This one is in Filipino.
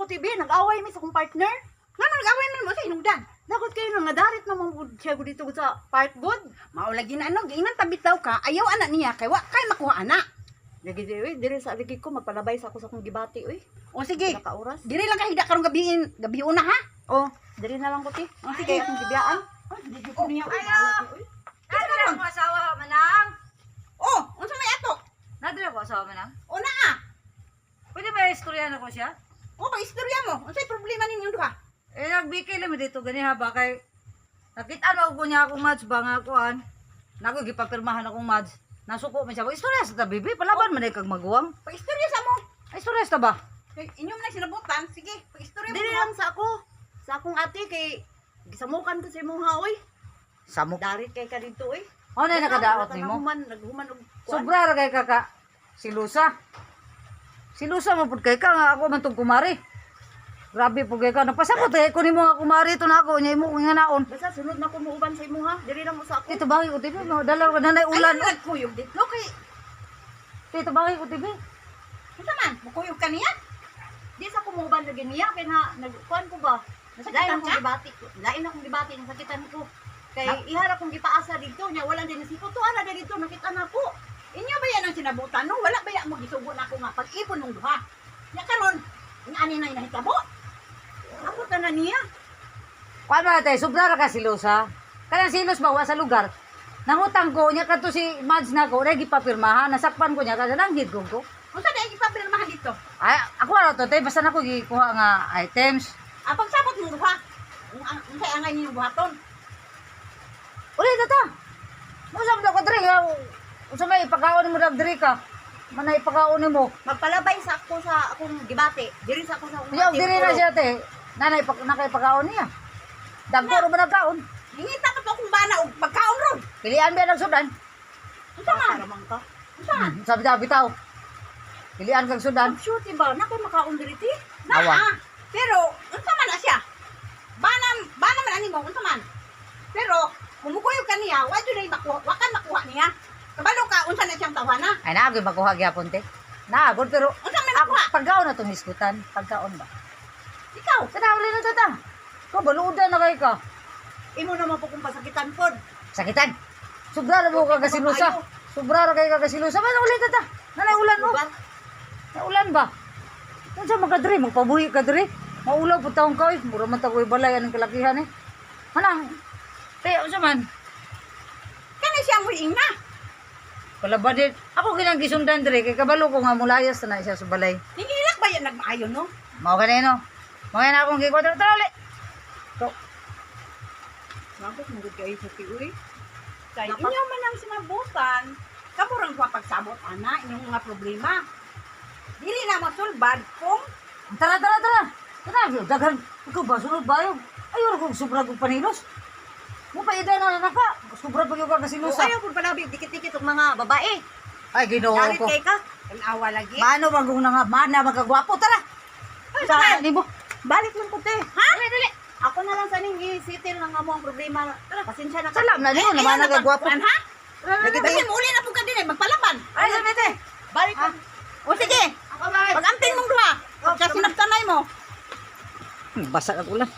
tibi, nag-away mi sa kong partner. Nga nag-away man mo sa inugdan. Dagot kayo nang nadarit naman po siya ko dito sa part good. Maulagi na ano, ginan tabit daw ka, ayaw anak niya, kay wa kay makuha anak. Lagi di, uy, diri sa ligi ko, magpalabay sa ako sa kong gibati, uy. O sige, Nakauras. diri lang kahida karong gabi una ha. Oh, diri na lang ko, ti. O sige, Kung gibiyaan. Ay, hindi ko niya. Ayaw! Nadala ko asawa, manang! Oh, unsa may ato? Nadala ko asawa, manang? Una ah. Pwede ba istorya na ko siya? O pag istorya mo, unsay problema ninyo duha? Eh, nagbikay lang dito, gani ha ba, kay nakita na ko niya akong match ba nga kuhan. Naku, gipapirmahan akong match. Nasuko man siya. Istorya sa tabibi, palaban man ay kag maguwang. Pag istorya sa mo. Ay, istorya sa ba? Kay inyo man sinabutan, sige, pag istorya mo. Diri lang sa ako. Sa akong ate, kay gisamukan ko sa imong haoy. Samok. Darit kay ka dito, uy. Ano na nakadaot ni mo? Naghuman og kuan. Sobra ra kay kaka. Si Lusa. Si Lusa mo pud kay ka nga ako man tong kumari. Grabe po kay ka. Napasabot eh ko nimo nga kumari ito na ako nya imo nga naon. Basta sunod na ko muuban sa imo ha. Diri lang mo sa ako. Ito bagay ko tibi mo dala ko nanay ulan. Ay, nagkuyog dito kay. Ito bagay ko tibi. Unsa man, mukuyog ka niya? Di sa ko muuban lagi niya kay na nagkuan ko ba. Nasakitan Lain akong ka? gibati. Lain akong gibati nasakitan ko. Kay ihara kong gipaasa dito nya wala din si ko to ana dito nakita na ko. Inyo ba yan ang sinabutan no? Wala ba yan mo gisugo na ako nga pag-ipon ng duha? Nya karon, ang ani na inahitabo. Ako ta na niya. Kuan ba tay sobra ra ka si Lusa. Kanang silos ba wa sa lugar. Nangutang ko nya kadto si Mads na ko regi papirmahan nasakpan ko nya kada nanghid ko. Unsa na ipapirmahan dito? Ay ako ra to tay basta nako gikuha nga items. Apag sabot mo duha. Unsay angay ninyo buhaton? Uli tata. Mo sa ko diri nga unsa may ipakaon mo dag diri ka. Manay ipakaon mo. Magpalabay sa ako sa akong gibati. Diri sa ako sa akong Yo ate, diri na puro. siya te. Nanay nakay niya. Dagko ro ba nagkaon? Hingita pa to kung bana og pagkaon ron. Pilian ba ng sudan? Unsa man? Karamang ka. Unsa man? Sabi ta bitaw. Pilian kag sudan. Sure ba na kay makaon diri ti? Naa. Awa. Pero unsa man na siya? Bana man ani mo unsa man? Pero mumukuyog ka niya, wa jud ay makuha, wa kan makuha niya. Kabalo ka unsa na siyang tawana? Ay naagay makuha gyapon te. Naagod pero Unsa man ako nakuha? pagkaon na tong iskutan. Pagkaon ba? Ikaw, Kada uli na tata. Ko baludan na kay ka. Imo naman po kung pasakitan pod. Sakitan. Sobra ra mo ka kasilusa. Sobra ra kay ka kasilusa. Ba uli tata. Nanay ulan mo. Na ulan ba? Unsa magadri magpabuhi ka diri? Maulaw pud taong ka oy. Mura man ta koy balay anong kalakihan eh. Hanang. Te unsa man? kani siya mo ingna. Palaba din. Ako kinang gisundan diri kay kabalo ko nga mulayas na siya sa balay. Hingilak ba yan nagmaayo no? Mao kanino? Mga na akong gikwatro tali. So, Bakit mo gud kay sa tiuy? Kay inyo man ang sinabutan, kamurang pagsabot ana inyong mga problema. Dili na masulbad kung tara. Tara, daghan ko ba sunod bayo. Ayo ko sobra kog panilos. Mo pa ida na naka. Sobra pa gyud ka O kasilusa. ayaw pud palabi dikit-dikit og mga babae. Ay ginoo Darit ko. kay ka. ang awa lagi. Mano bang kung nga mana magkagwapo tara. Sa ni mo. Balik lang ko te. Ha? Dili. Ako na lang sa ning i-settle lang amo ang problema. Pasensya na ka. Salam na niyo naman nagagwapo. Ha? Kasi muli na po ka din magpalaban. Ay sabi te. Balik lang. O sige, Ako bye. pag-amping mong duha, kasi sinabtanay mo. Basa ang ulan.